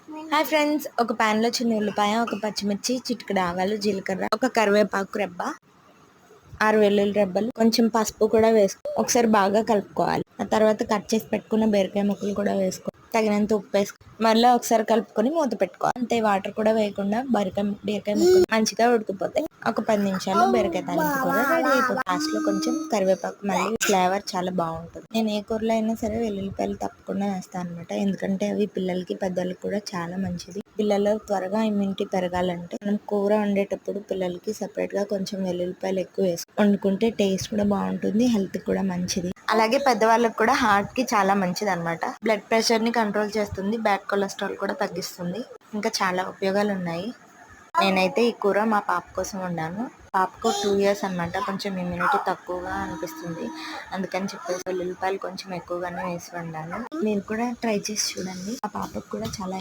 Hi friends, ఒక pan లో చిన్న ఉల్లిపాయ, ఒక పచ్చిమిర్చి, చిటికెడు ఆవాలు, జీలకర్ర, ఒక కరివేపాకు రెబ్బ, 6 వెల్లుల్లి రెబ్బలు, కొంచెం పసుపు కూడా వేసుకో ఒకసారి బాగా కలుపుకోవాలి. ఆ తర్వాత కట్ చేసి పెట్టుకున్న బీరకాయ ముక్కలు కూడా వేసుకో, తగినంత ఉప్పు వేసుకో, మళ్ళీ ఒకసారి కలుపుకొని మూత పెట్టుకోవాలి. అంతే, వాటర్ కూడా వేయకుండా బీరకాయ ముక్కలు మంచిగా ఉడికిపోతాయి. ఒక 10 నిమిషాల్లో బీరకాయ తాలింపు కూర రెడీ అయిపోతుంది. లాస్ట్ లో కొంచెం కరివేపాకు, మళ్ళీ ఫ్లేవర్ చాలా బాగుంటుంది. నేను ఏ కూరలో అయినా సరే వెల్లుల్లిపాయలు తప్పకుండా వేస్తాను అనమాట. ఎందుకంటే అవి పిల్లలకి పెద్దలకి కూడా చాలా మంచిది. పిల్లలు త్వరగా ఇమ్యూనిటీ పెరగాలంటే మనం కూర వండేటప్పుడు పిల్లలకి సెపరేట్ గా కొంచెం వెల్లుల్లిపాయలు ఎక్కువ వేసి వండుకుంటే టేస్ట్ కూడా బాగుంటుంది, హెల్త్ కూడా మంచిది. అలాగే పెద్దవాళ్ళకి కూడా హార్ట్ కి చాలా మంచిది అనమాట. బ్లడ్ ప్రెషర్ ని కంట్రోల్ చేస్తుంది, బ్యాడ్ కొలెస్ట్రాల్ కూడా తగ్గిస్తుంది. ఇంకా చాలా ఉపయోగాలు ఉన్నాయి. నేనైతే ఈ కూర మా పాప కోసం వండాను. పాపకు 2 years అనమాట. కొంచెం ఇమ్యూనిటీ తక్కువగా అనిపిస్తుంది, అందుకని చెప్పేసి వెల్లుల్లిపాయలు కొంచెం ఎక్కువగానే వేసి వండాను. మీరు కూడా ట్రై చేసి చూడండి. ఆ పాపకు కూడా చాలా